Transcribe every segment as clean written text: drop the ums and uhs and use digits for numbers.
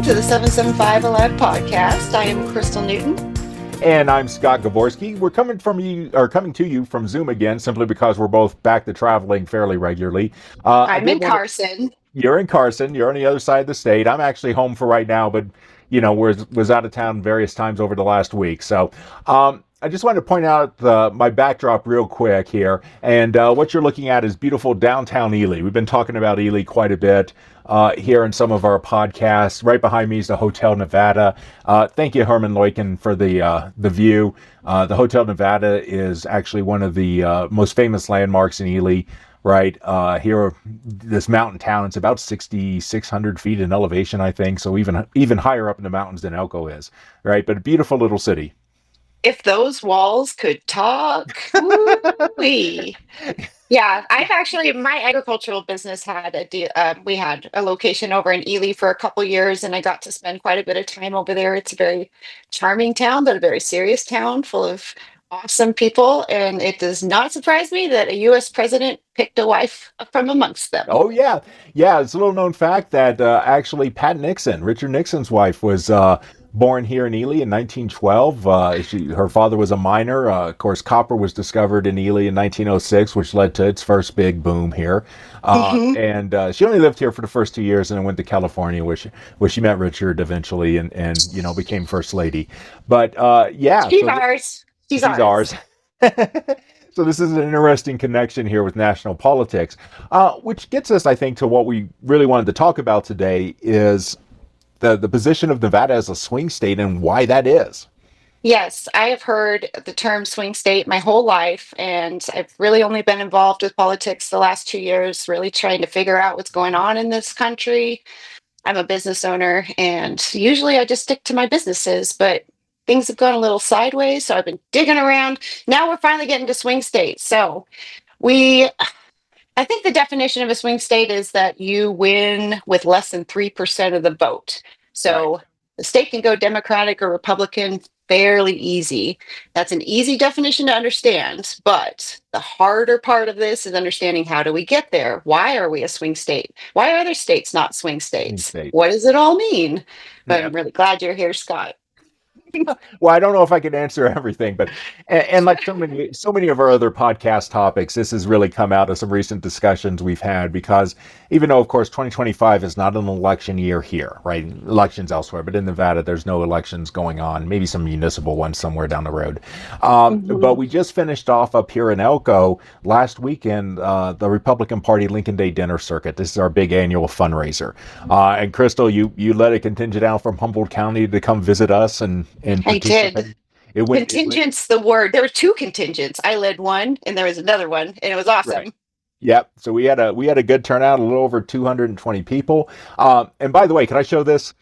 to the 775 Alive podcast. I am Crystal Newton. And I'm Scott Gavorski. We're coming to you from Zoom again, simply because we're both back to traveling fairly regularly. I I'm did in want to. Carson. You're in Carson. You're on the other side of the state. I'm actually home for right now, but was out of town various times over the last week. So, I just wanted to point out my backdrop real quick here, and what you're looking at is beautiful downtown Ely. We've been talking about Ely quite a bit here in some of our podcasts. Right behind me is the Hotel Nevada. Thank you, Herman Leuken, for the view. The Hotel Nevada is actually one of the most famous landmarks in Ely. Right here, this mountain town. It's about 6,600 feet in elevation, I think. So even higher up in the mountains than Elko is. Right, but a beautiful little city. If those walls could talk, woo-wee. Yeah, my agricultural business had we had a location over in Ely for a couple years, and I got to spend quite a bit of time over there. It's a very charming town, but a very serious town full of awesome people. And it does not surprise me that a U.S. president picked a wife from amongst them. Oh yeah, yeah. It's a little known fact that actually Pat Nixon, Richard Nixon's wife, was born here in Ely in 1912. Her father was a miner. Of course, copper was discovered in Ely in 1906, which led to its first big boom here. Hmm. And she only lived here for the first 2 years, and then went to California, where she met Richard eventually, and became first lady. But yeah, She's so ours. She's she's ours. ours. So this is an interesting connection here with national politics, which gets us, I think, to what we really wanted to talk about today is the position of Nevada as a swing state and why that is. Yes, I have heard the term swing state my whole life, and I've really only been involved with politics the last 2 years, really trying to figure out what's going on in this country. I'm a business owner, and usually I just stick to my businesses, but things have gone a little sideways, so I've been digging around. Now we're finally getting to swing states. We, I think the definition of a swing state is that you win with less than 3% of the vote. Right. So the state can go Democratic or Republican fairly easy. That's an easy definition to understand. But the harder part of this is understanding, how do we get there? Why are we a swing state? Why are other states not swing Swing states? state. What does it all mean? But Yeah. I'm really glad you're here, Scott. Well, I don't know if I can answer everything, but and like so many of our other podcast topics, this has really come out of some recent discussions we've had because even though, of course, 2025 is not an election year here, right? Elections elsewhere, but in Nevada, there's no elections going on. Maybe some municipal ones somewhere down the road. But Mhm. we just finished off up here in Elko last weekend the Republican Party Lincoln Day Dinner Circuit. This is our big annual fundraiser. And Crystal, you led a contingent out from Humboldt County to come visit us and I did. participate. It went Contingent's the word. There were two contingents. I led one, and there was another one, and it was right. awesome. Yep. So we had a good turnout, a little over 220 people. And by the way, can I show this?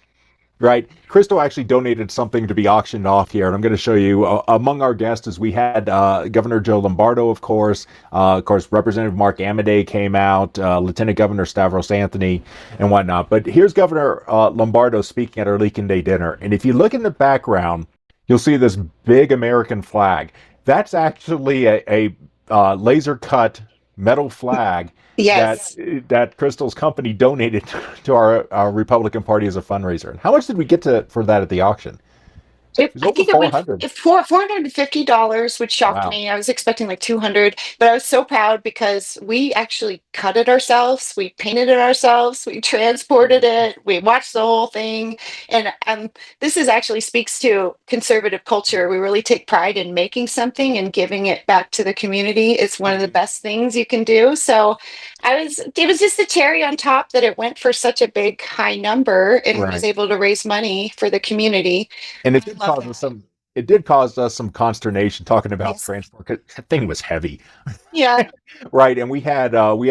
Right. Crystal actually donated something to be auctioned off here, and I'm going to show you. Among our guests, we had Governor Joe Lombardo, of course, Representative Mark Amodei came out, Lieutenant Governor Stavros Anthony, and whatnot. But here's Governor Lombardo speaking at our Lincoln Day dinner, and if you look in the background, you'll see this big American flag. That's actually a laser cut metal flag that Yes. that Crystal's company donated to our Republican Party as a fundraiser. And how much did we get to for that at the auction? It was I over think it went 400. for $450, which shocked Wow. me. I was expecting like 200, but I was so proud because we actually cut it ourselves. We painted it ourselves. We transported it. We watched the whole thing. And this is actually speaks to conservative culture. We really take pride in making something and giving it back to the community. It's one of the Mhm. best things you can do. So it was just the cherry on top that it went for such a big high number and was Right. able to raise money for the community. And I love that. it did cause us some consternation talking about Yes. transport 'cause that thing was heavy. Yeah. Right, and we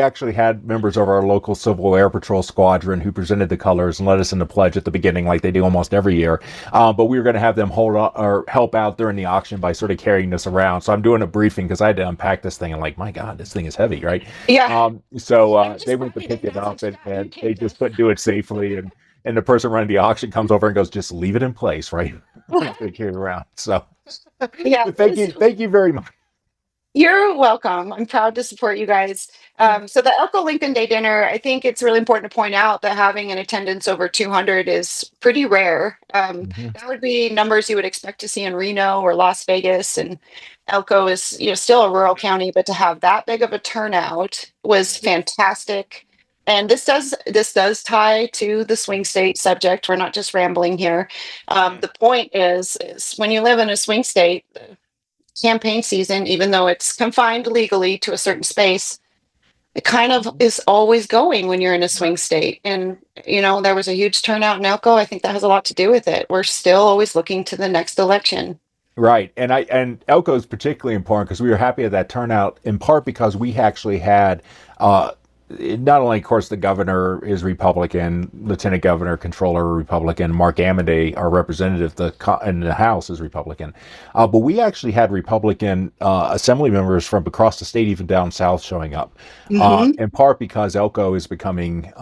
actually had members of our local Civil Air Patrol squadron who presented the colors and led us in the pledge at the beginning, like they do almost every year. But we were going to have them hold or help out during the auction by sort of carrying this around. So I'm doing a briefing because I had to unpack this thing and like, my God, this thing is heavy, right? Yeah. So I'm they just went to worried pick I've it got some up stuff you and they can't just just. couldn't do it safely, and the person running the auction comes over and goes, just leave it in place, right? We're not going to carry it around. So, Yeah. but thank you very much. You're welcome. I'm proud to support you guys. So the Elko Lincoln Day dinner, I think it's really important to point out that having an attendance over 200 is pretty rare. Hmm. That would be numbers you would expect to see in Reno or Las Vegas, and Elko is, still a rural county, but to have that big of a turnout was fantastic. And this does tie to the swing state subject. We're not just rambling here. The point is when you live in a swing state, campaign season, even though it's confined legally to a certain space, it kind of is always going when you're in a swing state. And, there was a huge turnout in Elko. I think that has a lot to do with it. We're still always looking to the next election. Right, and Elko is particularly important because we were happy at that turnout in part because we actually had uh, not only, of course, the governor is Republican, Lieutenant Governor, Controller Republican, Mark Amodei, our representative in the House, is Republican, but we actually had Republican assembly members from across the state, even down south, showing up. Hmm. In part because Elko is becoming,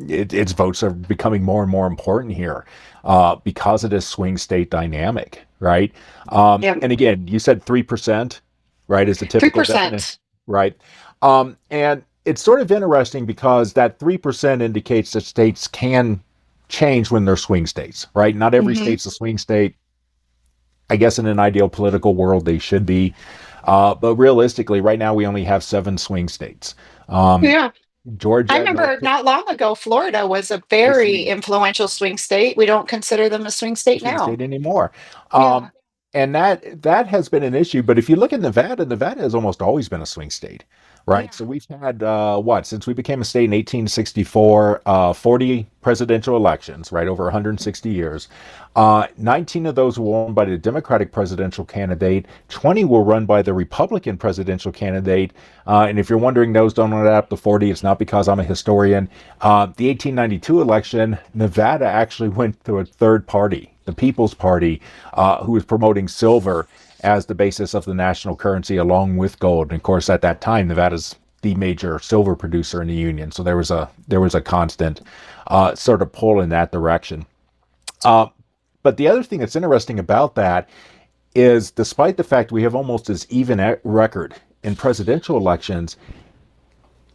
its votes are becoming more and more important here because of this swing state dynamic, right? Yeah, And again, you said 3%, right, is the typical definition, 3%. right? And it's sort of interesting because that 3% indicates that states can change when they're swing states, right? Not every Hmm. state's a swing state. I guess in an ideal political world, they should be. But realistically, right now, we only have seven swing states. Um, Yeah. I Georgia, North remember not long ago, Florida was a is very the influential swing state. We don't consider them a swing state swing now. state anymore. Yeah. And that has been an issue. But if you look at Nevada, Nevada has almost always been a swing state, right? Yeah. So we've had what since we became a state in 1864, 40 presidential elections, right, over 160 years. 19 of those were won by the Democratic presidential candidate. 20 were run by the Republican presidential candidate. And if you're wondering, those don't add up to 40. It's not because I'm a historian. The 1892 election, Nevada actually went to a third party, the People's Party, who was promoting silver as the basis of the national currency along with gold. And of course, at that time, Nevada's the major silver producer in the union, so there was a constant sort of pull in that direction. Uh, but the other thing that's interesting about that is, despite the fact we have almost as even a record in presidential elections,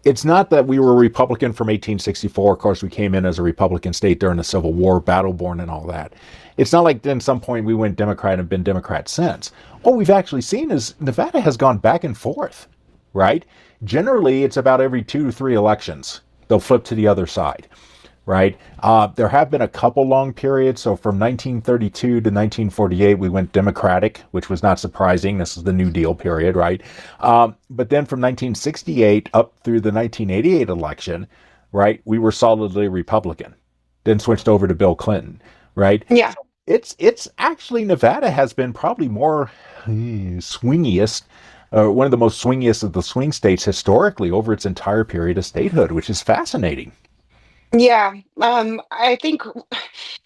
it's not that we were a Republican from 1864. Of course, we came in as a Republican state during the Civil War, battle born, and all that. It's not like at some point we went Democrat and been Democrat since. What we've actually seen is Nevada has gone back and forth, right? Generally, it's about every 2 to 3 elections they'll flip to the other side, right? There have been a couple long periods. So from 1932 to 1948, we went Democratic, which was not surprising. This is the New Deal period, right? But then from 1968 up through the 1988 election, right, we were solidly Republican. Then switched over to Bill Clinton, right? Yeah. So it's actually Nevada has been probably more swingiest. One of the most swingiest of the swing states historically over its entire period of statehood, which is fascinating. Yeah. I think,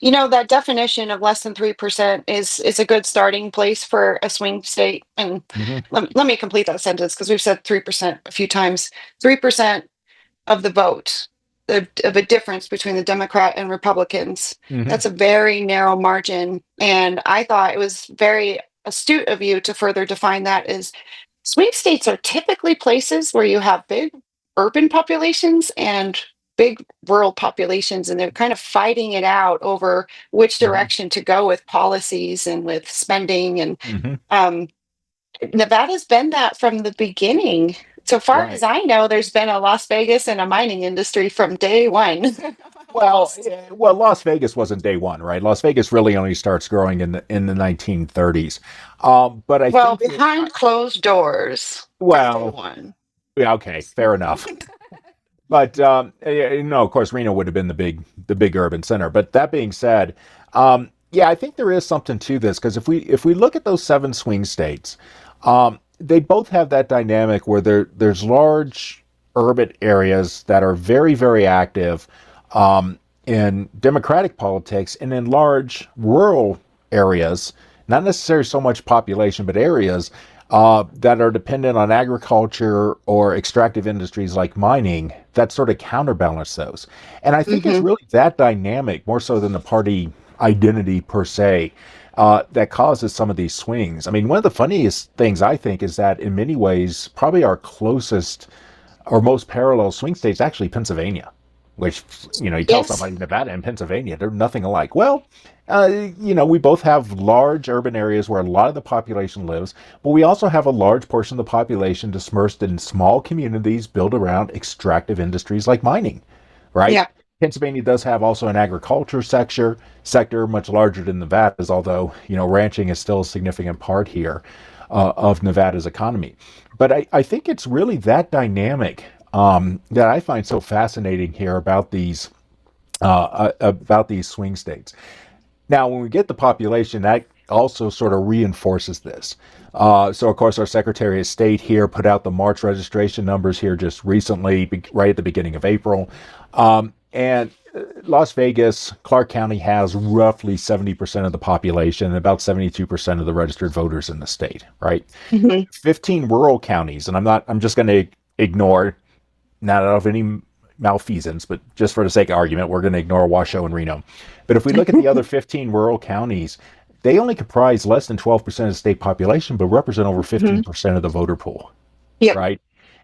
that definition of less than 3% is a good starting place for a swing state. And Hmm. let me complete that sentence because we've said 3% a few times. 3% of the vote, of a difference between the Democrat and Republicans. Hmm. That's a very narrow margin. And I thought it was very astute of you to further define that as swing states are typically places where you have big urban populations and big rural populations, and they're kind of fighting it out over which Hmm. direction to go with policies and with spending. And Hmm. um, Nevada's been that from the beginning. So far as Right. I know, there's been a Las Vegas and a mining industry from day one. Well, Almost. Las Vegas wasn't day one, right? Las Vegas really only starts growing in the 1930s. But I Well, think that, behind closed doors from day well, one. yeah, okay, fair enough. But no, of course, Reno would have been the big urban center. But that being said, yeah, I think there is something to this because if we look at those seven swing states, they both have that dynamic where there's large urban areas that are very very active in democratic politics, and in large rural areas, not necessarily so much population, but areas that are dependent on agriculture or extractive industries like mining that sort of counterbalance those. And I think it's Hmm. really that dynamic more so than the party identity per se that causes some of these swings. I mean, one of the funniest things I think is that in many ways, probably our closest or most parallel swing state is actually Pennsylvania, which, you tell Yes. somebody Nevada and Pennsylvania, they're nothing alike. Well, we both have large urban areas where a lot of the population lives, but we also have a large portion of the population dispersed in small communities built around extractive industries like mining, right? Yeah. Pennsylvania does have also an agriculture sector much larger than Nevada's, although ranching is still a significant part here of Nevada's economy. But I think it's really that dynamic that I find so fascinating here about these swing states. Now, when we get the population, that also sort of reinforces this. So, of course, our Secretary of State here put out the March registration numbers here just recently, right at the beginning of April. And Las Vegas, Clark County has roughly 70% of the population and about 72% of the registered voters in the state, right? Hmm. 15 rural counties, and I'm just going to ignore, not out of any malfeasance, but just for the sake of argument, we're going to ignore Washoe and Reno. But if we look at the other 15 rural counties, they only comprise less than 12% of the state population, but represent over Hmm. 15% of the voter pool, Yep. right?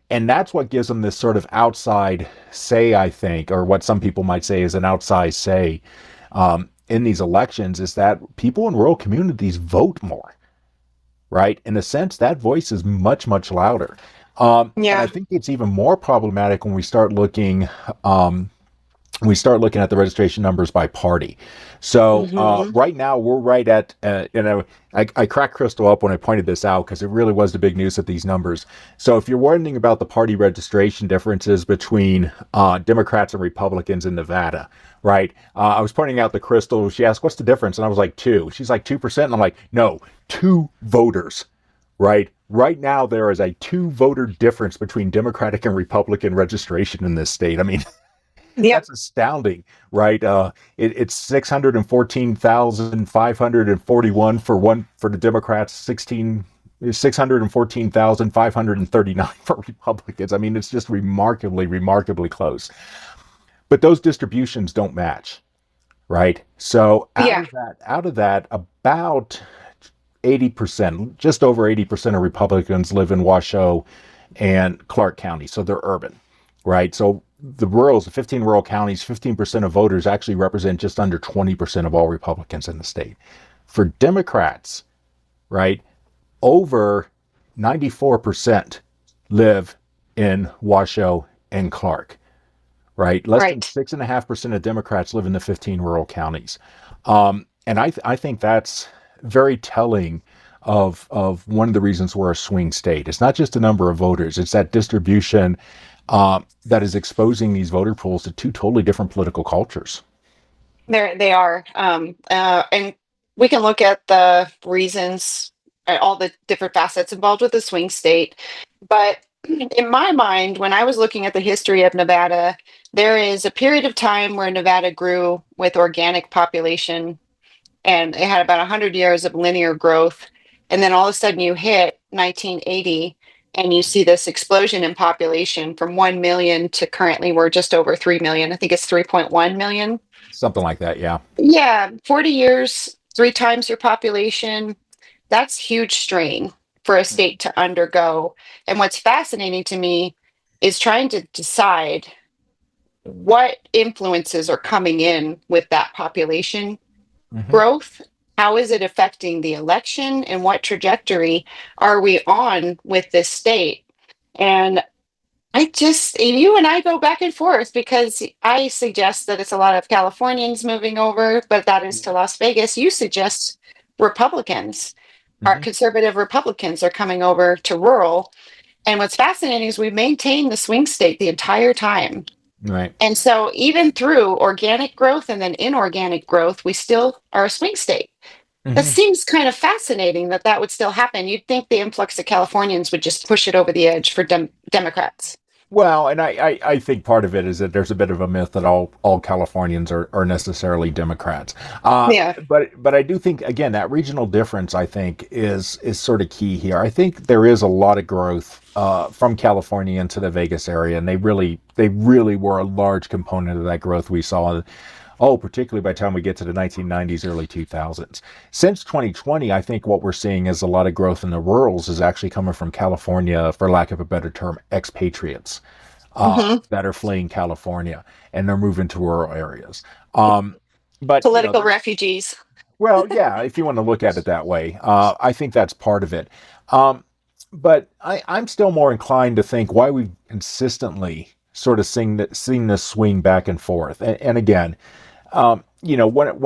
And that's what gives them this sort of outside say, I think, or what some people might say is an outside say in these elections, is that people in rural communities vote more, right? In a sense, that voice is much, much louder. And I Yeah. think it's even more problematic when um, we start looking at the registration numbers by party. So Hmm. right now we're right at, I cracked Crystal up when I pointed this out because it really was the big news of these numbers. So if you're wondering about the party registration differences between Democrats and Republicans in Nevada, right? I was pointing out to Crystal. She asked, "What's the difference?" And I was like, two. She's like 2%, and I'm like, no, two voters. Right. Right now, there is a two voter difference between Democratic and Republican registration in this state. I mean, Yep. that's astounding, right? It's 614,541 for the Democrats, 614,539 for Republicans. I mean, it's just remarkably, remarkably close. But those distributions don't match, right? So Yeah. out of that, about 80%, just over 80% of Republicans live in Washoe and Clark County, so they're urban, right? So the 15 rural counties, 15% of voters actually represent just under 20% of all Republicans in the state. For Democrats, right, over 94% live in Washoe and Clark, right? Less than Right. 6.5% of Democrats live in the 15 rural counties. And I think that's very telling of one of the reasons we're a swing state. It's not just the number of voters; it's that distribution that is exposing these voter pools to two totally different political cultures. They are. And we can look at the reasons, all the different facets involved with the swing state. But in my mind, when I was looking at the history of Nevada, there is a period of time where Nevada grew with organic population, and it had about 100 years of linear growth. And then all of a sudden you hit 1980 and you see this explosion in population from 1 million to currently we're just over 3 million. I think it's 3.1 million. Something like that, yeah. Yeah, 40 years, three times your population. That's huge strain for a state to undergo. And what's fascinating to me is trying to decide what influences are coming in with that population Mm-hmm. growth. How is it affecting the election, and what trajectory are we on with this state? And you and I go back and forth because I suggest that it's a lot of Californians moving over, but that is to Las Vegas. You suggest Republicans, our Mm-hmm. conservative Republicans, are coming over to rural. And what's fascinating is we maintain the swing state the entire time. Right. And so, even through organic growth and then inorganic growth, we still are a swing state. That Mm-hmm. seems kind of fascinating that that would still happen. You'd think the influx of Californians would just push it over the edge for Democrats. Well, and I think part of it is that there's a bit of a myth that all Californians are necessarily Democrats. Yeah. But I do think again that regional difference I think is sort of key here. I think there is a lot of growth from California into the Vegas area, and they really were a large component of that growth we saw Oh, particularly by the time we get to the 1990s, early 2000s. Since 2020, I think what we're seeing is a lot of growth in the rurals is actually coming from California, for lack of a better term, expatriates Hmm. that are fleeing California and they're moving to rural areas. Um, but you know, Political refugees. well, yeah, if you want to look at it that way, I think that's part of it. Um, but I'm still more inclined to think why we consistently sort of seen this swing back and forth. And again, one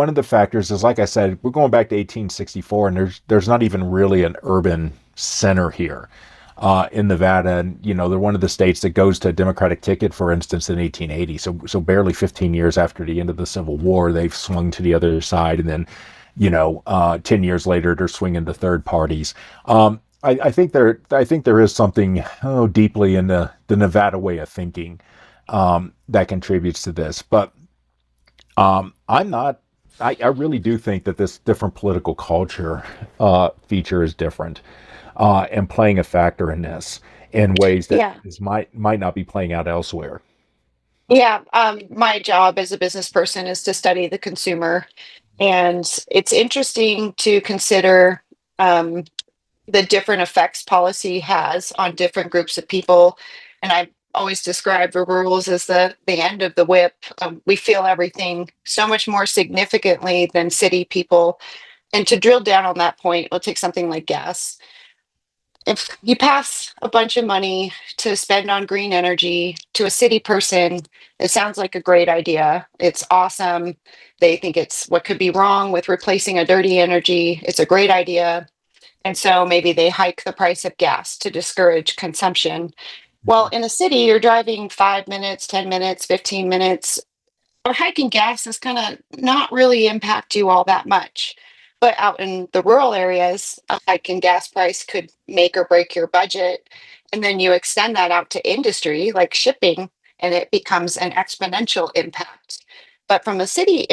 of the factors is, like I said, we're going back to 1864, and there's not even really an urban center here in Nevada. And they're one of the states that goes to a Democratic ticket, for instance, in 1880. So barely 15 years after the end of the Civil War, they've swung to the other side, and then 10 years later, they're swinging to third parties. I think there is something deeply in the Nevada way of thinking that contributes to this, but I'm not. I really do think that this different political culture feature is different and playing a factor in this in ways that Yeah. this might not be playing out elsewhere. Yeah. My job as a business person is to study the consumer. And it's interesting to consider um, the different effects policy has on different groups of people. And I always describe the rules as the end of the whip. We feel everything so much more significantly than city people. And to drill down on that point, we'll take something like gas. If you pass a bunch of money to spend on green energy to a city person, it sounds like a great idea. It's awesome. They think it's what could be wrong with replacing a dirty energy. It's a great idea. And so maybe they hike the price of gas to discourage consumption. Well, Mhm. in a city, you're driving 5 minutes, 10 minutes, 15 minutes, or hiking gas is going to not really impact you all that much. But out in the rural areas, a hike in gas price could make or break your budget. And then you extend that out to industry like shipping, and it becomes an exponential impact. But from the city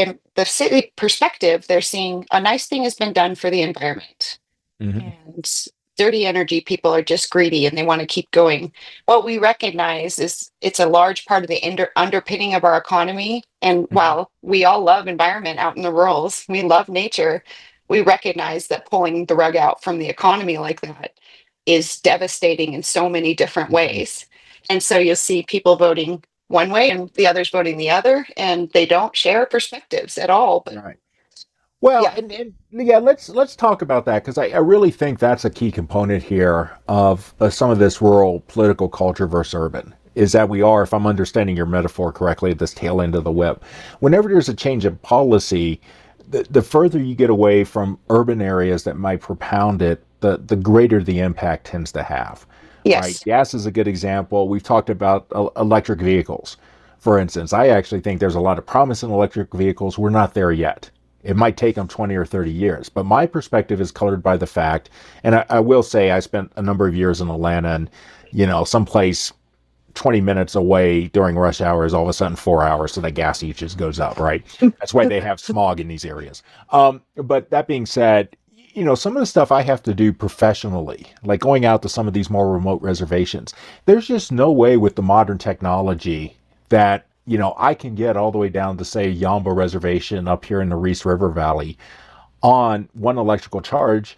perspective, they're seeing a nice thing has been done for the environment. Mhm. And dirty energy people are just greedy and they want to keep going. What we recognize is it's a large part of the underpinning of our economy. And Mhm. while we all love environment out in the rurals, we love nature, we recognize that pulling the rug out from the economy like that is devastating in so many different Mhm. ways. And so you'll see people voting one way and the others voting the other, and they don't share perspectives at all. But Right. Well, yeah, and yeah, let's talk about that because I really think that's a key component here of some of this rural political culture versus urban. Is that we are, if I'm understanding your metaphor correctly, at this tail end of the whip. Whenever there's a change in policy, the further you get away from urban areas that might propound it, the greater the impact tends to have. Right? yes. Gas is a good example. We've talked about electric vehicles. For instance, I actually think there's a lot of promise in electric vehicles. We're not there yet. It might take them 20 or 30 years. But my perspective is colored by the fact, and I will say I spent a number of years in Atlanta, and, someplace 20 minutes away during rush hour is all of a sudden 4 hours, so the gas usage goes up, right? That's why they have smog in these areas. But that being said, some of the stuff I have to do professionally, like going out to some of these more remote reservations, there's just no way with the modern technology that I can get all the way down to say Yamba Reservation up here in the Reese River Valley on one electrical charge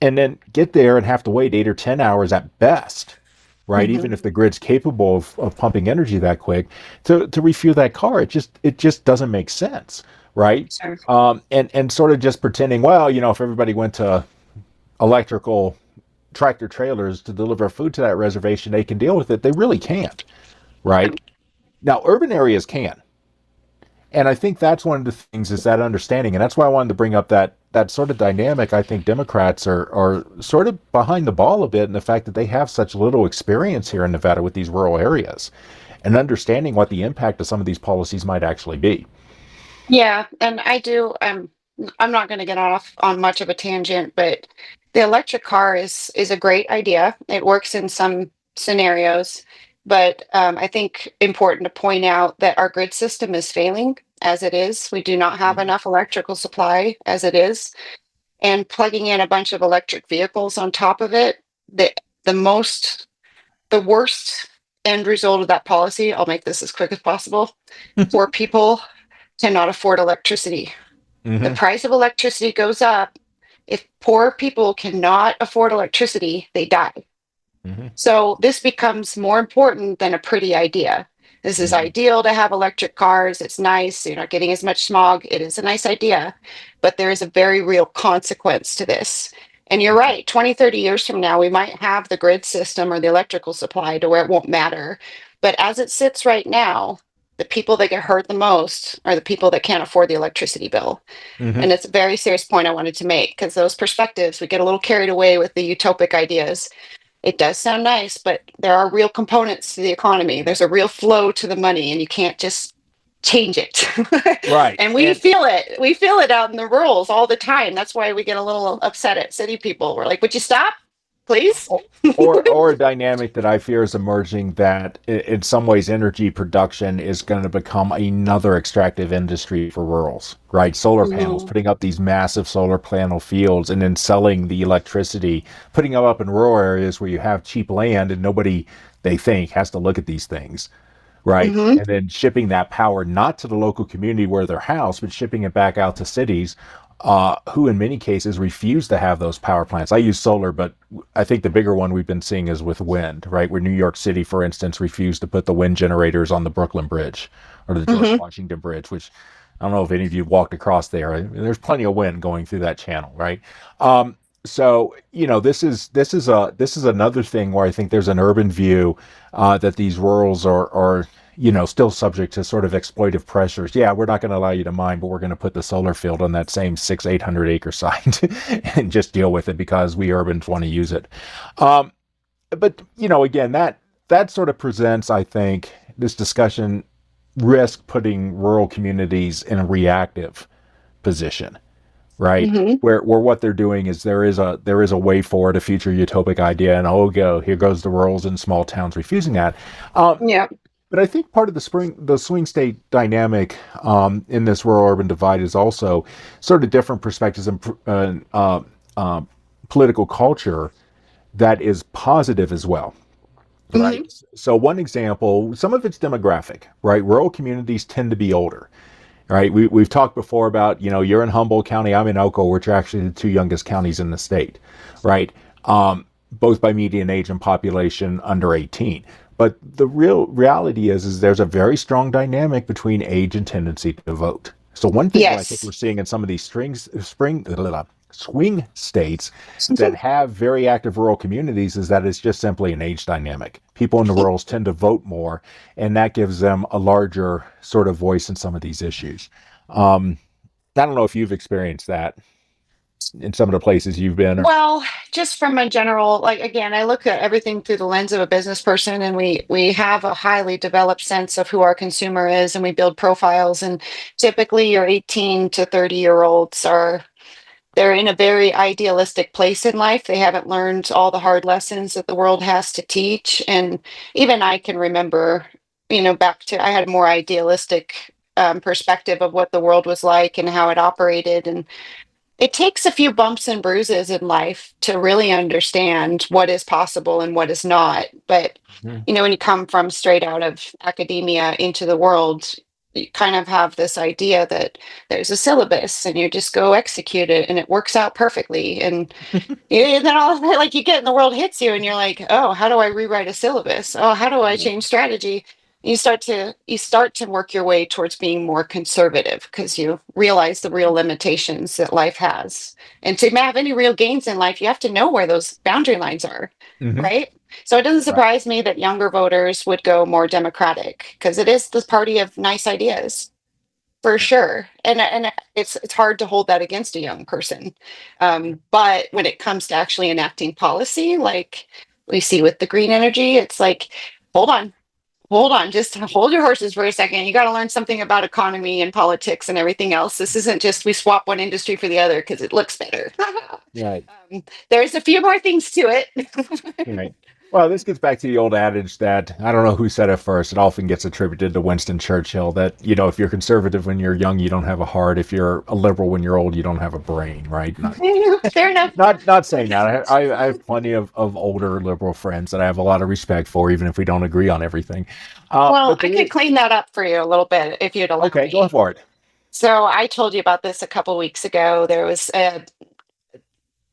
and then get there and have to wait 8 or 10 hours at best, right? Even Mhm. if the grid's capable of pumping energy that quick to refuel that car, it just doesn't make sense, right? Sure. And sort of just pretending, well, if everybody went to electrical tractor trailers to deliver food to that reservation, they can deal with it. They really can't, right? Now, urban areas can, and I think that's one of the things is that understanding, and that's why I wanted to bring up that sort of dynamic. I think Democrats are sort of behind the ball a bit in the fact that they have such little experience here in Nevada with these rural areas, and understanding what the impact of some of these policies might actually be. Yeah, and I do. I'm not going to get off on much of a tangent, but the electric car is a great idea. It works in some scenarios, but I think important to point out that our grid system is failing as it is. We do not have Mhm. enough electrical supply as it is, and plugging in a bunch of electric vehicles on top of it, the the most the worst end result of that policy. I'll make this as quick as possible. Poor people cannot afford electricity. The Hmm. price of electricity goes up. If poor people cannot afford electricity, they die. Hmm. So this becomes more important than a pretty idea. This is Hmm. ideal to have electric cars. It's nice. You're not getting as much smog. It is a nice idea, but there is a very real consequence to this. And you're right, 20, 30 years from now, we might have the grid system or the electrical supply to where it won't matter. But as it sits right now, the people that get hurt the most are the people that can't afford the electricity bill. Hmm. And it's a very serious point I wanted to make because those perspectives, we get a little carried away with the utopic ideas. It does sound nice, but there are real components to the economy. There's a real flow to the money, and you can't just change it. Right. And we And feel it. We feel it out in the rurals all the time. That's why we get a little upset at city people. We're like, would you stop, please? or a dynamic that I fear is emerging that in some ways energy production is going to become another extractive industry for rurals, right? Solar panels, Mhm. putting up these massive solar panel fields and then selling the electricity, putting them up in rural areas where you have cheap land and nobody, they think, has to look at these things, right? Mhm. And then shipping that power not to the local community where they're housed, but shipping it back out to cities, who in many cases refuse to have those power plants. I use solar, but I think the bigger one we've been seeing is with wind, right? Where New York City, for instance, refused to put the wind generators on the Brooklyn Bridge or the George Mhm. Washington Bridge, which I don't know if any of you walked across there. There's plenty of wind going through that channel, right? So this is another thing where I think there's an urban view that these rurals are still subject to sort of exploitive pressures. Yeah, we're not going to allow you to mine, but we're going to put the solar field on that same 800 acre site and just deal with it because we urbans want to use it. Um, but again, that sort of presents, I think, this discussion risk putting rural communities in a reactive position, right? Mhm. Where what they're doing is there is a way forward, a future utopic idea, and oh go here goes the rurals and small towns refusing that. Um, Yeah. but I think part of the swing state dynamic in this rural urban divide is also sort of different perspectives and political culture that is positive as well, right? Mhm. So one example, some of it's demographic, right? Rural communities tend to be older, right? We've talked before about, you're in Humboldt County, I'm in Elko, which are actually the two youngest counties in the state, right? Both by median age and population under 18. But the real reality is there's a very strong dynamic between age and tendency to vote. So one thing that I think we're Yes. seeing in some of these swing states that have very active rural communities is that it's just simply an age dynamic. People in the rurals tend to vote more, and that gives them a larger sort of voice in some of these issues. Um, I don't know if you've experienced that in some of the places you've been, or Well, just from a general, like again, I look at everything through the lens of a business person, and we have a highly developed sense of who our consumer is, and we build profiles. And typically, your 18 to 30-year olds are they're in a very idealistic place in life. They haven't learned all the hard lessons that the world has to teach. And even I can remember, back to I had a more idealistic perspective of what the world was like and how it operated, and it takes a few bumps and bruises in life to really understand what is possible and what is not. But, Mhm. when you come from straight out of academia into the world, you kind of have this idea that there's a syllabus and you just go execute it and it works out perfectly. And then all of that, like you get in the world hits you, and you're like, oh, how do I rewrite a syllabus? Oh, how do I change strategy? You start to work your way towards being more conservative because you realize the real limitations that life has. And to have any real gains in life, you have to know where those boundary lines are, Mhm. right? So it doesn't Right. surprise me that younger voters would go more democratic because it is the party of nice ideas. For sure, and it's hard to hold that against a young person, but when it comes to actually enacting policy, like we see with the green energy, it's like, hold on, hold on, just hold your horses for a second. You got to learn something about economy and politics and everything else. This isn't just we swap one industry for the other because it looks better. Right. There's a few more things to it. Right. Well, this gets back to the old adage that I don't know who said it first. It often gets attributed to Winston Churchill that, if you're conservative when you're young, you don't have a heart. If you're a liberal when you're old, you don't have a brain, right? Not Fair enough. not saying that. I have plenty of older liberal friends that I have a lot of respect for, even if we don't agree on everything. Well, But I the could real clean that up for you a little bit if you'd allow Okay, go me. for it. So I told you about this a couple weeks ago. There was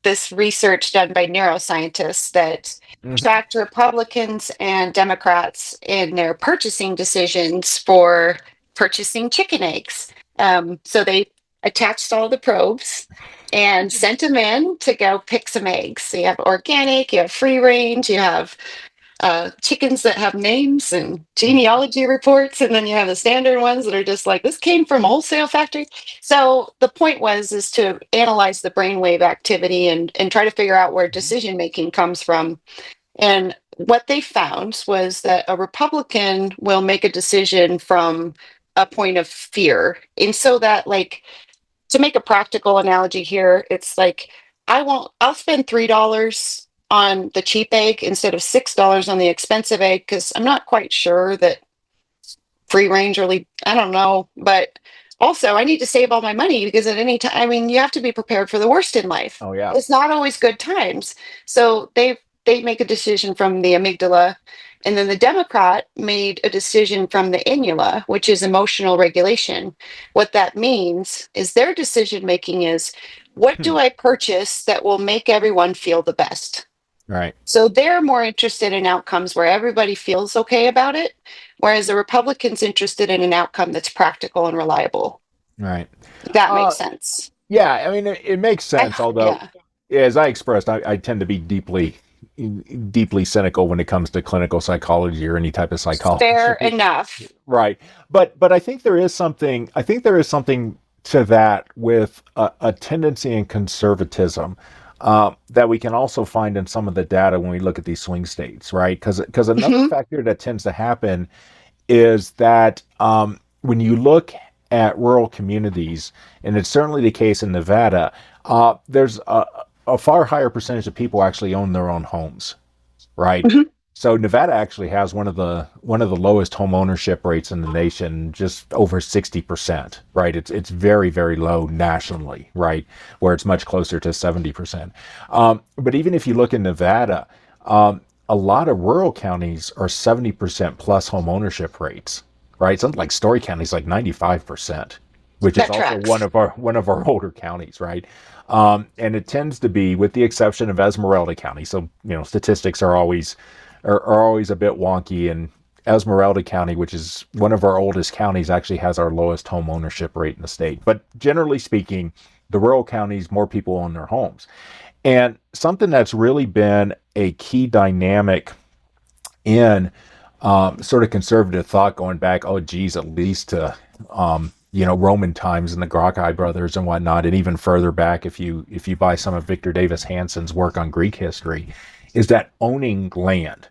this research done by neuroscientists that Hmm. tracked Republicans and Democrats in their purchasing decisions for purchasing chicken eggs. So they attached all the probes and sent them in to go pick some eggs. So you have organic, you have free range, you have chickens that have names and genealogy reports, and then you have the standard ones that are just like this came from a wholesale factory. So the point was is to analyze the brainwave activity and try to figure out where decision making comes from. And what they found was that a Republican will make a decision from a point of fear, and so that like to make a practical analogy here, it's like I'll spend $3 on the cheap egg instead of $6 on the expensive egg because I'm not quite sure that free range really, I don't know. But also I need to save all my money because at any time, I mean, you have to be prepared for the worst in life. Oh yeah. It's not always good times. So they make a decision from the amygdala. And then the Democrat made a decision from the innula, which is emotional regulation. What that means is their decision making is what Hmm. do I purchase that will make everyone feel the best? Right. So they're more interested in outcomes where everybody feels okay about it, whereas the Republican's interested in an outcome that's practical and reliable. Right. That Uh, makes sense. yeah. I mean, it makes sense. Although, Yeah, as I expressed, I tend to be deeply cynical when it comes to clinical psychology or any type of fair psychology. enough. Right. But I think there is something. I think there is something to that with a tendency in conservatism. That we can also find in some of the data when we look at these swing states, right? Because another Hmm. factor that tends to happen is that when you look at rural communities, and it's certainly the case in Nevada, there's a far higher percentage of people actually own their own homes, right? Hmm. So Nevada actually has one of the lowest home ownership rates in the nation, just over 60%, right? It's very, very low nationally, right? Where it's much closer to 70%. But even if you look in Nevada, a lot of rural counties are 70% plus home ownership rates, right? Something like Story County is like 95%, which is That also one tracks. of our older counties, right? And it tends to be, with the exception of Esmeralda County. So statistics are always a bit wonky, and Esmeralda County, which is one of our oldest counties, actually has our lowest home ownership rate in the state. But generally speaking, the rural counties, more people own their homes. And something that's really been a key dynamic in sort of conservative thought going back, oh, geez, at least to Roman times and the Gracchi brothers and whatnot, and even further back if you buy some of Victor Davis Hanson's work on Greek history, is that owning land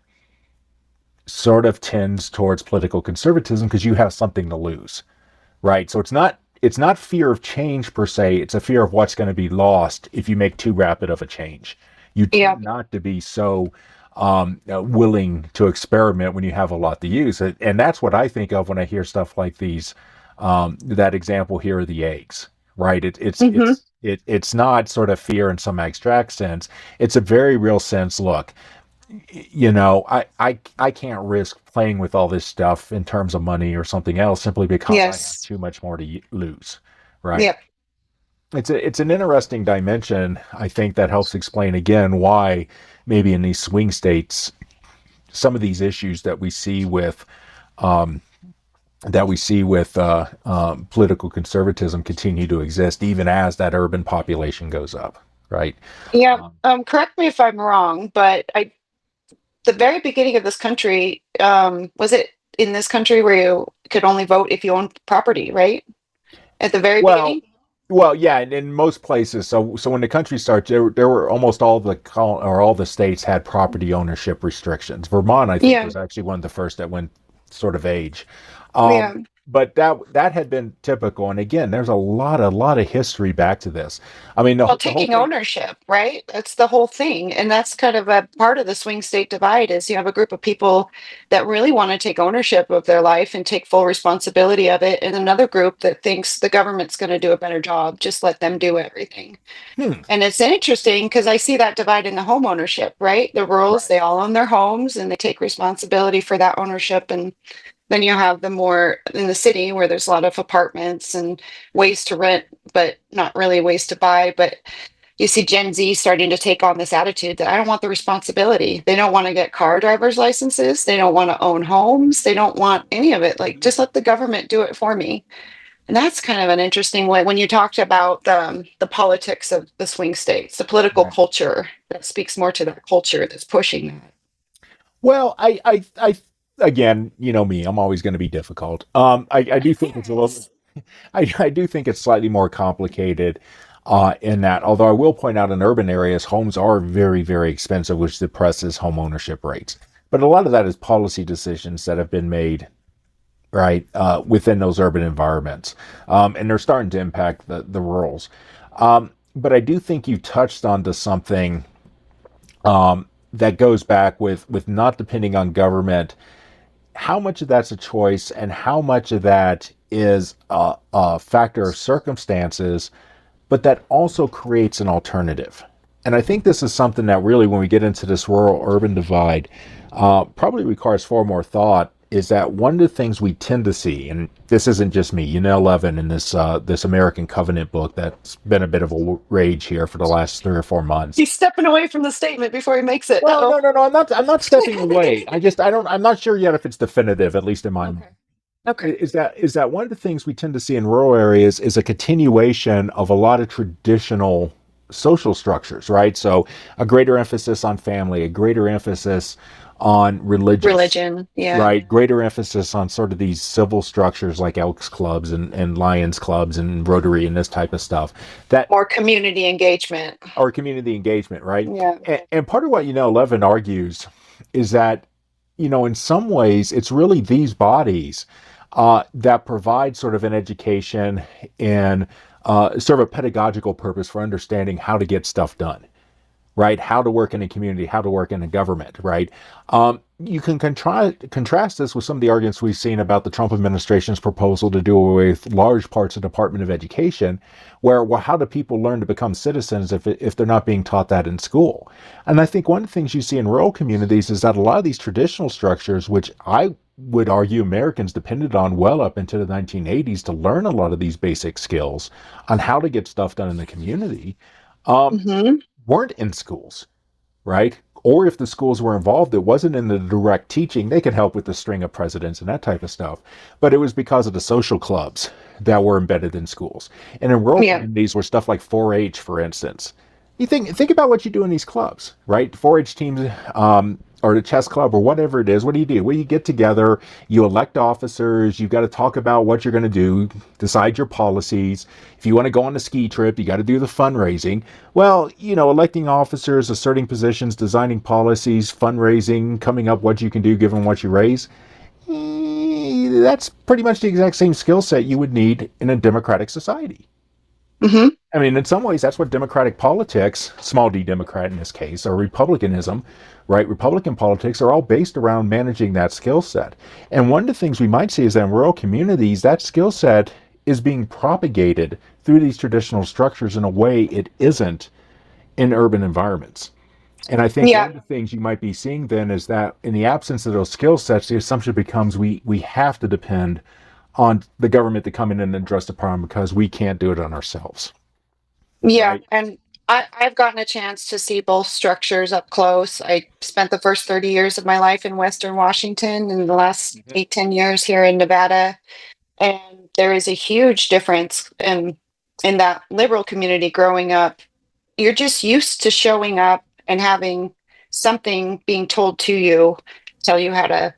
sort of tends towards political conservatism because you have something to lose, right? So it's not fear of change per se, it's a fear of what's going to be lost if you make too rapid of a change. You Yeah. tend not to be so willing to experiment when you have a lot to use. And that's what I think of when I hear stuff like these, that example here of the eggs, right? Hmm. It's not sort of fear in some abstract sense. It's a very real sense. Look, I can't risk playing with all this stuff in terms of money or something else simply because I have Yes. too much more to lose, right? Yep. It's an interesting dimension, I think, that helps explain again why maybe in these swing states some of these issues um, that we see with political conservatism continue to exist even as that urban population goes up, right? Yeah. Um, Correct me if I'm wrong, but the very beginning of this country, was it in this country where you could only vote if you owned property, right? At the very well, beginning? Well, yeah, in most places. So when the country starts, there were almost all the states had property ownership restrictions. Vermont, I think, Yeah. was actually one of the first that went sort of age. Yeah. But that had been typical. And again, there's a lot of history back to this. I mean, Well, the whole taking thing. ownership, right? That's the whole thing. And that's kind of a part of the swing state divide is you have a group of people that really want to take ownership of their life and take full responsibility of it, and another group that thinks the government's going to do a better job, just let them do everything. Hmm, And it's interesting because I see that divide in the home ownership, right? The rurals, right. they all own their homes and they take responsibility for that ownership. And Then you have the more in the city where there's a lot of apartments and ways to rent, but not really ways to buy. But you see Gen Z starting to take on this attitude that I don't want the responsibility. They don't want to get car driver's licenses. They don't want to own homes. They don't want any of it. Like, just let the government do it for me. And that's kind of an interesting way when you talked about the politics of the swing states, the political Right. culture that speaks more to that culture that's pushing that. Well, again, you know me, I'm always going to be difficult. I do think it's a little, Yes. I do think it's slightly more complicated in that, although I will point out in urban areas, homes are very, very expensive, which depresses home ownership rates. But a lot of that is policy decisions that have been made, right, within those urban environments. And they're starting to impact the rurals. But I do think you touched onto something that goes back with not depending on government, how much of that's a choice and how much of that is a factor of circumstances, but that also creates an alternative. And I think this is something that really, when we get into this rural urban divide, probably requires far more thought. Is that one of the things we tend to see, and this isn't just me, Levin in this American Covenant book that's been a bit of a rage here for the last 3 or 4 months. He's stepping away from the statement before he makes it. Well, Uh no, no, no. I'm not stepping away. I don't. I'm not sure yet if it's definitive, at least in my oh. mind. Okay. Okay. Is that one of the things we tend to see in rural areas is a continuation of a lot of traditional social structures, right? So a greater emphasis on family, a greater emphasis on religious, Religion. Yeah. right? Greater emphasis on sort of these civil structures like Elks clubs and Lions clubs and Rotary and this type of stuff. That More community engagement. or community engagement, right? Yeah. And part of what Levin argues is that in some ways it's really these bodies that provide sort of an education and sort of a pedagogical purpose for understanding how to get stuff done, right? How to work in a community, how to work in a government, right? You can contrast this with some of the arguments we've seen about the Trump administration's proposal to do away with large parts of the Department of Education, where, well, how do people learn to become citizens if they're not being taught that in school? And I think one of the things you see in rural communities is that a lot of these traditional structures, which I would argue Americans depended on well up into the 1980s to learn a lot of these basic skills on how to get stuff done in the community, um, Hmm. weren't in schools, right? Or if the schools were involved, it wasn't in the direct teaching. They could help with the string of presidents and that type of stuff. But it was because of the social clubs that were embedded in schools. And in rural Yeah. communities were stuff like 4-H, for instance. You think about what you do in these clubs, right? 4-H teams, or the chess club or whatever it is. What do you do? Well, you get together, you elect officers, you've got to talk about what you're going to do, decide your policies. If you want to go on a ski trip, you got to do the fundraising. Well, electing officers, asserting positions, designing policies, fundraising, coming up what you can do given what you raise. That's pretty much the exact same skill set you would need in a democratic society. Hmm. I mean, in some ways, that's what democratic politics, small d Democrat in this case, or republicanism, right? Republican politics are all based around managing that skill set. And one of the things we might see is that in rural communities, that skill set is being propagated through these traditional structures in a way it isn't in urban environments. And I think one Yeah. of the things you might be seeing then is that in the absence of those skill sets, the assumption becomes we have to depend on the government to come in and address the problem because we can't do it on ourselves, Yeah. right? And I've gotten a chance to see both structures up close. I spent the first 30 years of my life in Western Washington and the last Mhm. 8, 10 years here in Nevada. And there is a huge difference in that liberal community growing up. You're just used to showing up and having something being told to you, tell you how to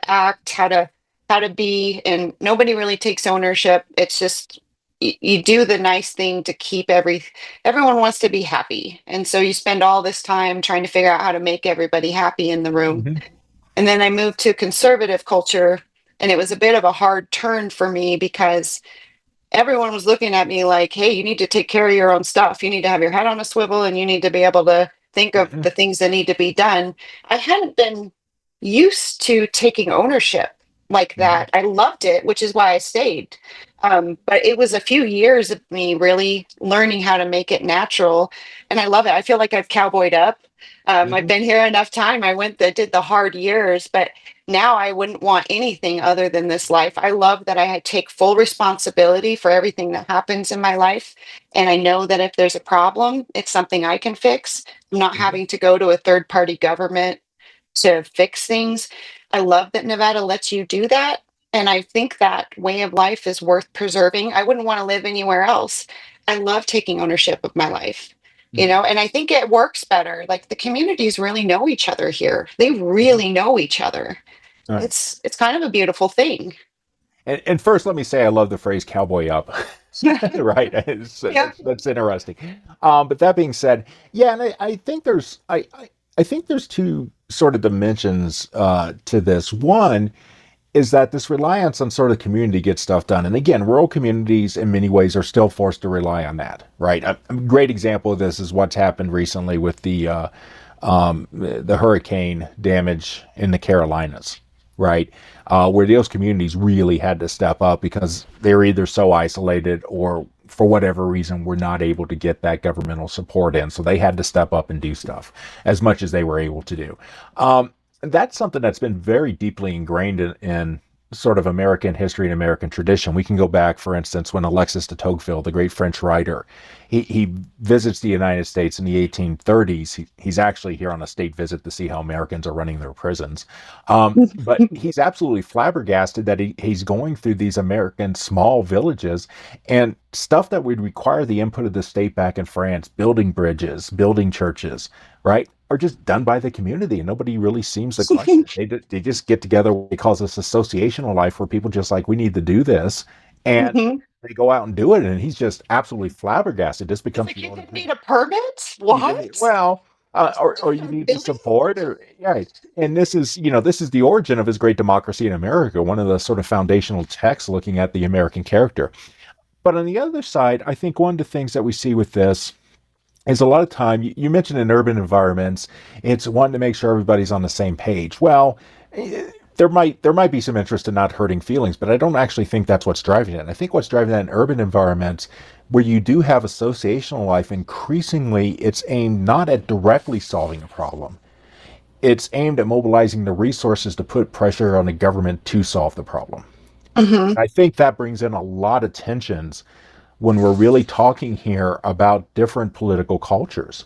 act, how to be, and nobody really takes ownership. It's just you do the nice thing to keep everyone wants to be happy. And so you spend all this time trying to figure out how to make everybody happy in the room. Mhm. And then I moved to conservative culture, and it was a bit of a hard turn for me because everyone was looking at me like, hey, you need to take care of your own stuff. You need to have your head on a swivel and you need to be able to think of Mhm. the things that need to be done. I hadn't been used to taking ownership. like Mhm. that. I loved it, which is why I stayed. But it was a few years of me really learning how to make it natural, and I love it. I feel like I've cowboyed up. I've Mhm. been here enough time. I went that did the hard years, but now I wouldn't want anything other than this life. I love that I take full responsibility for everything that happens in my life, and I know that if there's a problem, it's something I can fix. I'm not Mhm. having to go to a third party government to fix things. I love that Nevada lets you do that. And I think that way of life is worth preserving. I wouldn't want to live anywhere else. I love taking ownership of my life, Mhm. and I think it works better. Like the communities really know each other here. They Mhm. really know each other. All right. It's kind of a beautiful thing. And first, let me say I love the phrase "cowboy up." Right, Yeah. that's interesting. But that being said, yeah, and I think I think there's two sort of dimensions to this. One is that this reliance on sort of community gets stuff done, and again, rural communities in many ways are still forced to rely on that. Right, a great example of this is what's happened recently with the hurricane damage in the Carolinas, right? Where those communities really had to step up because they were either so isolated or for whatever reason were not able to get that governmental support in. So they had to step up and do stuff as much as they were able to do. That's something that's been very deeply ingrained in sort of American history and American tradition. We can go back, for instance, when Alexis de Tocqueville, the great French writer, he visits the United States in the 1830s. He's actually here on a state visit to see how Americans are running their prisons. But he's absolutely flabbergasted that he's going through these American small villages and stuff that would require the input of the state back in France, building bridges, building churches, right? Are just done by the community, and nobody really seems to question it. They just get together what he calls this associational life, where people just like we need to do this, and Hmm. they go out and do it, and he's just absolutely flabbergasted. This It's becomes like the you only didn't thing need a permit. you didn't. What? Well, or Just you start need the building. support, or right. And this is this is the origin of his great democracy in America, one of the sort of foundational texts looking at the American character. But on the other side, I think one of the things that we see with this is a lot of time you mentioned in urban environments it's wanting to make sure everybody's on the same page. Well, there might be some interest in not hurting feelings, but I don't actually think that's what's driving it. And I think what's driving that in urban environments where you do have associational life, increasingly it's aimed not at directly solving a problem, it's aimed at mobilizing the resources to put pressure on the government to solve the problem. Hmm. And I think that brings in a lot of tensions when we're really talking here about different political cultures,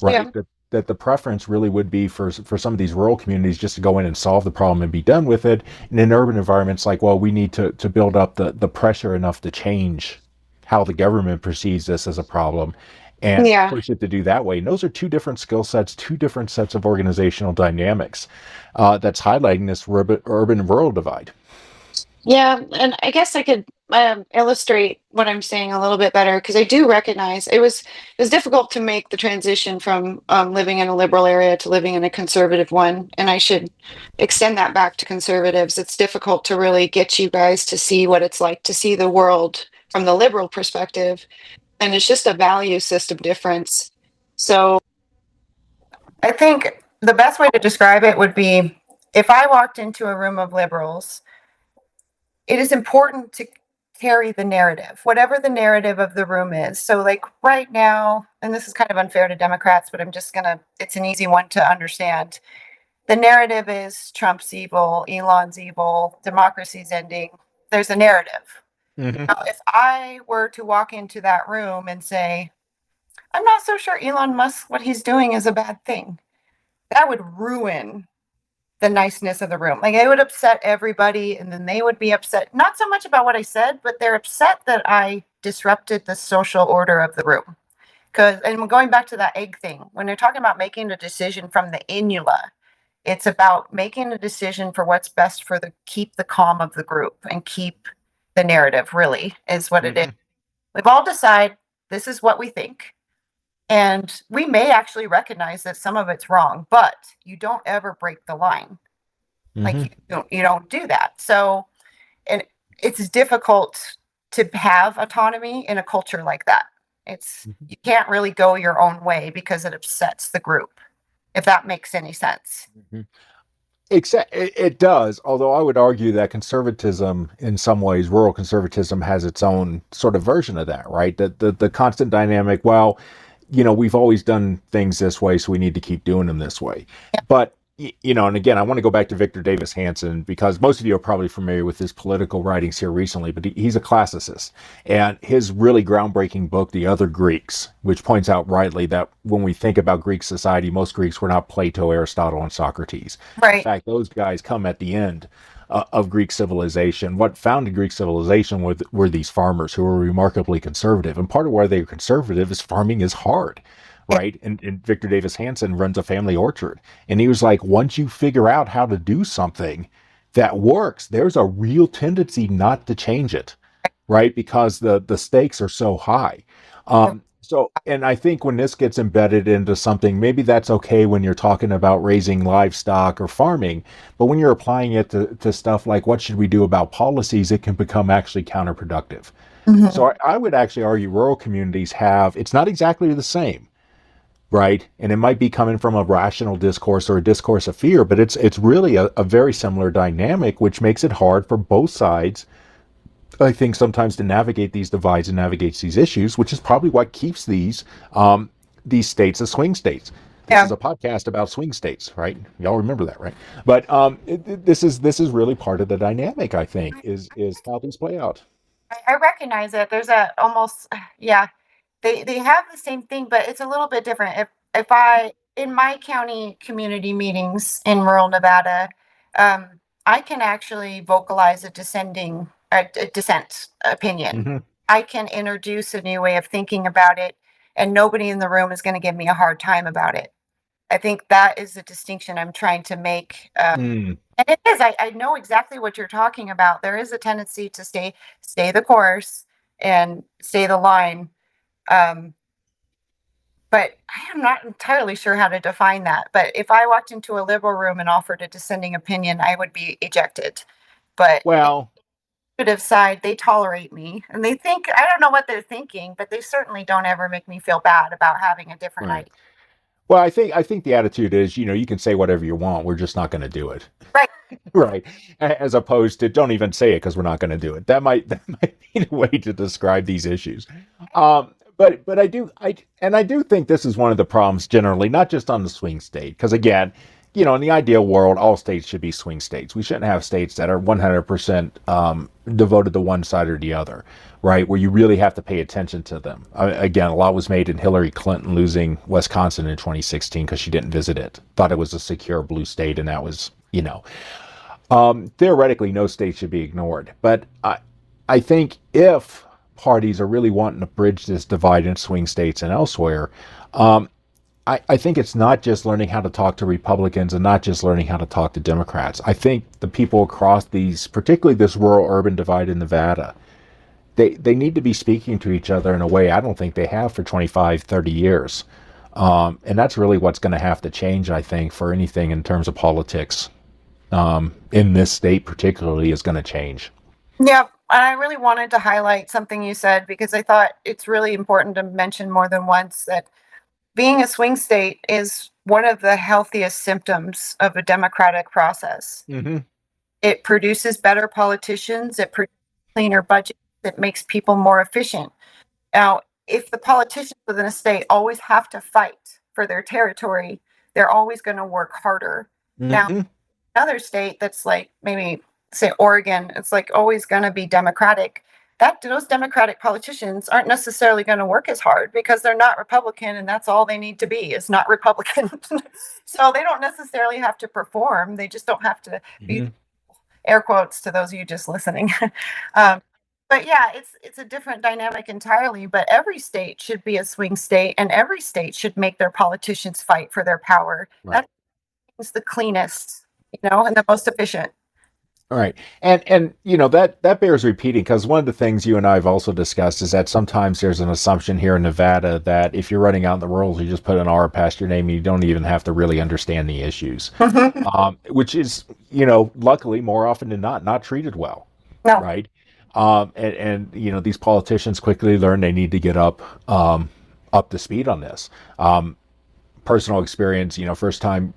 right? Yeah. That the preference really would be for some of these rural communities just to go in and solve the problem and be done with it. And in urban environments, like, well, we need to build up the pressure enough to change how the government perceives this as a problem and Yeah. push it to do that way. And those are two different skill sets, two different sets of organizational dynamics that's highlighting this urban rural divide. Yeah, and I guess I could illustrate what I'm saying a little bit better because I do recognize it was difficult to make the transition from living in a liberal area to living in a conservative one, and I should extend that back to conservatives. It's difficult to really get you guys to see what it's like to see the world from the liberal perspective, and it's just a value system difference. So I think the best way to describe it would be if I walked into a room of liberals, it is important to carry the narrative, whatever the narrative of the room is. So, like right now, and this is kind of unfair to Democrats, but it's an easy one to understand. The narrative is Trump's evil, Elon's evil, democracy's ending. There's a narrative. Mm-hmm. Now, if I were to walk into that room and say, I'm not so sure Elon Musk, what he's doing is a bad thing, that would ruin the niceness of the room. Like it would upset everybody, and then they would be upset, not so much about what I said, but they're upset that I disrupted the social order of the room. Because, and going back to that egg thing, when they're talking about making a decision from the inula, it's about making a decision for what's best for the keep the calm of the group and keep the narrative, really, is what it is. Mm-hmm. We've all decided this is what we think. And we may actually recognize that some of it's wrong, but you don't ever break the line. Like Mm-hmm. you don't do that. So, and it's difficult to have autonomy in a culture like that. It's you can't really go your own way because it upsets the group, if that makes any sense. Mm-hmm. Except it does, although I would argue that conservatism, in some ways, rural conservatism has its own sort of version of that, right? The constant dynamic. Well, we've always done things this way, so we need to keep doing them this way. But and again, I want to go back to Victor Davis Hanson because most of you are probably familiar with his political writings here recently, but he's a classicist. And his really groundbreaking book, The Other Greeks, which points out rightly that when we think about Greek society, most Greeks were not Plato, Aristotle, and Socrates. In Right. fact, those guys come at the end of Greek civilization. What founded Greek civilization were these farmers who were remarkably conservative. And part of why they're conservative is farming is hard, Yeah. right? And Victor Davis Hanson runs a family orchard. And he was like, once you figure out how to do something that works, there's a real tendency not to change it, right? Because the stakes are so high. So, and I think when this gets embedded into something, maybe that's okay when you're talking about raising livestock or farming, but when you're applying it to stuff like what should we do about policies, it can become actually counterproductive. Mhm. So I would actually argue rural communities it's not exactly the same, right? And it might be coming from a rational discourse or a discourse of fear, but it's really a very similar dynamic, which makes it hard for both sides, I think, sometimes to navigate these divides and navigate these issues, which is probably what keeps these states as swing states. This Yeah. is a podcast about swing states, right? Y'all remember that, right? But this is really part of the dynamic. I think is how things play out. I recognize it. There's a almost yeah. They have the same thing, but it's a little bit different. If I in my county community meetings in rural Nevada, um, I can actually vocalize a dissent opinion. Hmm. I can introduce a new way of thinking about it, and nobody in the room is going to give me a hard time about it. I think that is the distinction I'm trying to make. Mm, And it is. I know exactly what you're talking about. There is a tendency to stay the course and stay the line. Um, but I am not entirely sure how to define that. But if I walked into a liberal room and offered a dissenting opinion, I would be ejected. But the well, conservative side, they tolerate me and they think I don't know what they're thinking, but they certainly don't ever make me feel bad about having a different right. idea. Well, I think the attitude is, you can say whatever you want. We're just not going to do it. Right. Right. As opposed to don't even say it because we're not going to do it. That might be the way to describe these issues. But I do think this is one of the problems generally, not just on the swing state. Because again, in the ideal world, all states should be swing states. We shouldn't have states that are 100% devoted to one side or the other, right? Where you really have to pay attention to them. Again, a lot was made in Hillary Clinton losing Wisconsin in 2016 because she didn't visit it. Thought it was a secure blue state, and that was, theoretically, no state should be ignored. But I think if parties are really wanting to bridge this divide in swing states and elsewhere, um, I think it's not just learning how to talk to Republicans and not just learning how to talk to Democrats. I think the people across these, particularly this rural urban divide in Nevada, they need to be speaking to each other in a way I don't think they have for 25, 30 years. And that's really what's going to have to change, I think, for anything in terms of politics in this state particularly is going to change. Yeah, and I really wanted to highlight something you said because I thought it's really important to mention more than once that being a swing state is one of the healthiest symptoms of a democratic process. Hmm. It produces better politicians, it produces cleaner budgets, it makes people more efficient. Now, if the politicians within a state always have to fight for their territory, they're always going to work harder. Now, Hmm. another state that's like maybe say Oregon, it's like always going to be democratic. That those democratic politicians aren't necessarily going to work as hard because they're not Republican and that's all they need to be is not Republican. So they don't necessarily have to perform. They just don't have to be Hmm. air quotes to those of you just listening. um, but yeah, it's a different dynamic entirely. But every state should be a swing state, and every state should make their politicians fight for their power. Right. That's the cleanest, and the most efficient. All right. And that bears repeating because one of the things you and I have also discussed is that sometimes there's an assumption here in Nevada that if you're running out in the rural, you just put an R past your name and you don't even have to really understand the issues. Which is, luckily more often than not treated well, No. right? And these politicians quickly learn they need to get up to speed on this. personal experience, first time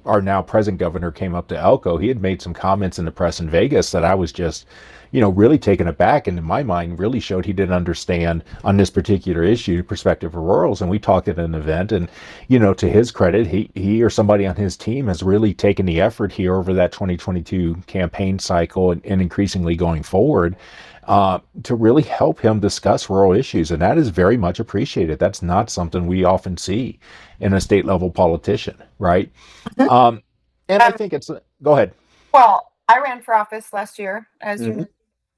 our now present governor came up to Elko, he had made some comments in the press in Vegas that I was just, really taken aback, and in my mind, really showed he didn't understand on this particular issue perspective of rurals. And we talked at an event, and to his credit, he or somebody on his team has really taken the effort here over that 2022 campaign cycle and increasingly going forward to really help him discuss rural issues. And that is very much appreciated. That's not something we often see in a state level politician, right? Mhm. Um, and I Um, think go ahead. well, I ran for office last year, as you know. Hmm.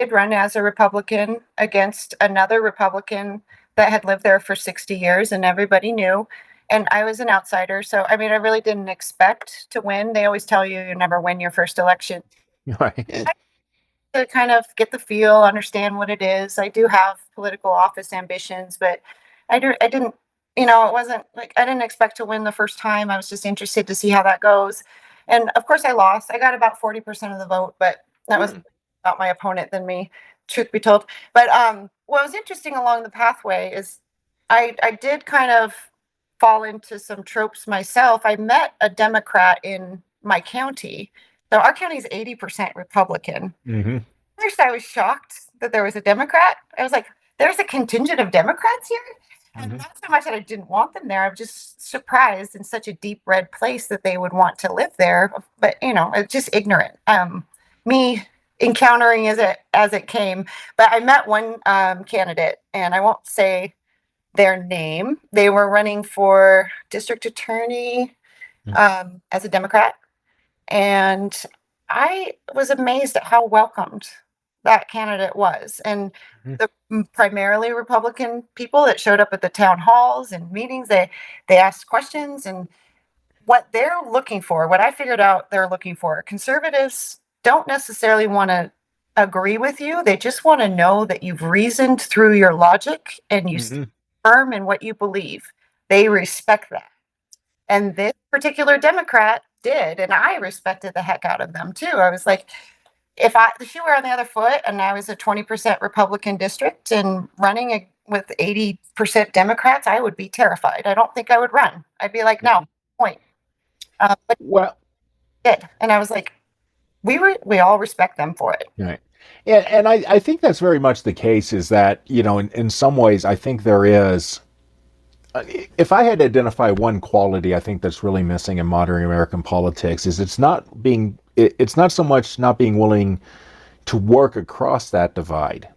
I did run as a Republican against another Republican that had lived there for 60 years, and everybody knew. And I was an outsider. So, I mean, I really didn't expect to win. They always tell you you never win your first election. Right. To kind of get the feel, understand what it is. I do have political office ambitions, but I didn't, it wasn't like I didn't expect to win the first time. I was just interested to see how that goes. And of course I lost. I got about 40% of the vote, but that was about my opponent than me, truth be told. But what was interesting along the pathway is I did kind of fall into some tropes myself. I met a Democrat in my county. So our county is 80% Republican. Hmm. First, I was shocked that there was a Democrat. I was like, there's a contingent of Democrats here? And Hmm. not so much that I didn't want them there. I'm just surprised in such a deep red place that they would want to live there. But, it's just ignorant. Me encountering as it came. But I met one candidate, and I won't say their name. They were running for district attorney as a Democrat. And I was amazed at how welcomed that candidate was. And the primarily Republican people that showed up at the town halls and meetings, they asked questions, and what they're looking for, what I figured out they're looking for. Conservatives don't necessarily want to agree with you. They just want to know that you've reasoned through your logic and you stand Hmm. firm in what you believe. They respect that. And this particular Democrat did, and I respected the heck out of them too. I was like, if she were on the other foot and I was a 20% Republican district and running with 80% Democrats, I would be terrified. I don't think I would run. I'd be like, no, point. But Well, he did. And I was like, we all respect them for it. right. And I think that's very much the case is that, in some ways, I think there is. If I had to identify one quality I think that's really missing in modern American politics is it's not so much not being willing to work across that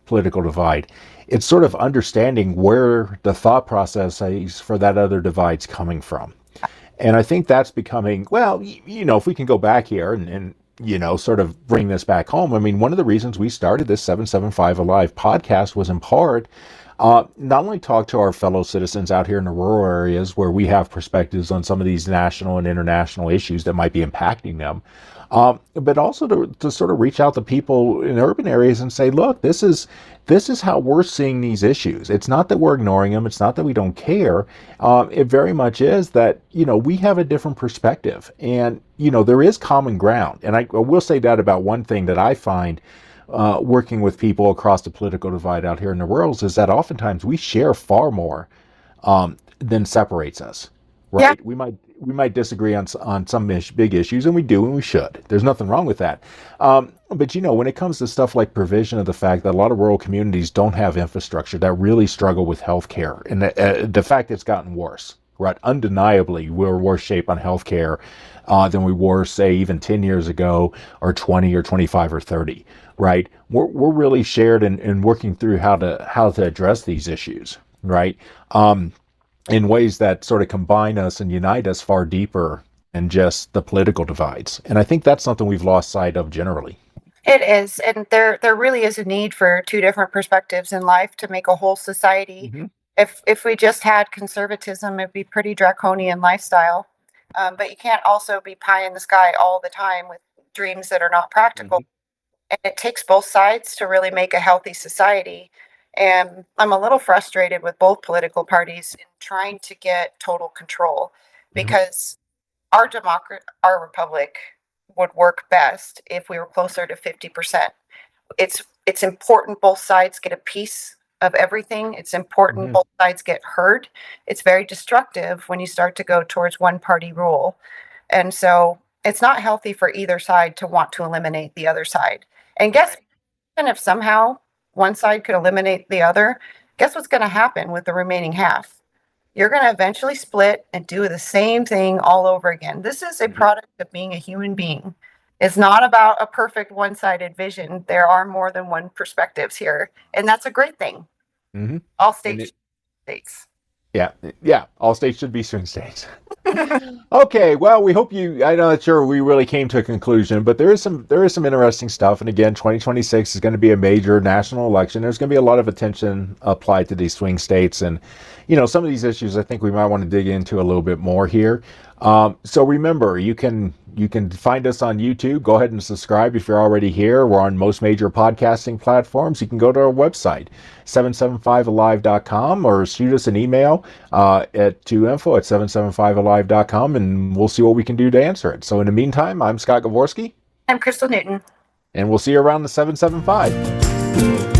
political divide. It's sort of understanding where the thought process is for that other divide's coming from. And I think that's becoming, well, if we can go back here and sort of bring this back home. I mean, one of the reasons we started this 775 Alive podcast was in part not only talk to our fellow citizens out here in the rural areas where we have perspectives on some of these national and international issues that might be impacting them, but also to sort of reach out to people in urban areas and say, look, this is how we're seeing these issues. It's not that we're ignoring them. It's not that we don't care. It very much is that, we have a different perspective and, there is common ground. And I will say that about one thing that I find working with people across the political divide out here in the world is that oftentimes we share far more than separates us, Yeah. right? We might disagree on some big issues, and we do, and we should. There's nothing wrong with that. But when it comes to stuff like provision of the fact that a lot of rural communities don't have infrastructure, that really struggle with healthcare, and the fact it's gotten worse. Right, undeniably, we're worse shape on healthcare than we were, say, even 10 years ago, or 20, or 25, or 30. Right, we're really shared in working through how to address these issues. Right, in ways that sort of combine us and unite us far deeper than just the political divides. And I think that's something we've lost sight of generally. It is, and there really is a need for two different perspectives in life to make a whole society. Hmm. If we just had conservatism, it'd be pretty draconian lifestyle. But you can't also be pie in the sky all the time with dreams that are not practical. Hmm. And it takes both sides to really make a healthy society. And I'm a little frustrated with both political parties in trying to get total control Hmm. because our republic would work best if we were closer to 50%. It's important both sides get a piece of everything. It's important Hmm. both sides get heard. It's very destructive when you start to go towards one party rule. And so it's not healthy for either side to want to eliminate the other side. And guess, even if somehow one side could eliminate the other, guess what's going to happen with the remaining half? You're going to eventually split and do the same thing all over again. This is a product of being a human being. It's not about a perfect one sided vision. There are more than one perspectives here. And that's a great thing. Hmm. All And states, states. yeah, yeah, all states should be swing states. Okay, well, we hope you. I'm not sure we really came to a conclusion, but there is some interesting stuff. And again, 2026 is going to be a major national election. There's going to be a lot of attention applied to these swing states, and some of these issues I think we might want to dig into a little bit more here. So remember, you can find us on YouTube. Go ahead and subscribe if you're already here. We're on most major podcasting platforms. You can go to our website, 775alive.com, or shoot us an email to info@775alive.com, and we'll see what we can do to answer it. So in the meantime, I'm Scott Gavorski, I'm Crystal Newton. and we'll see you around the 775.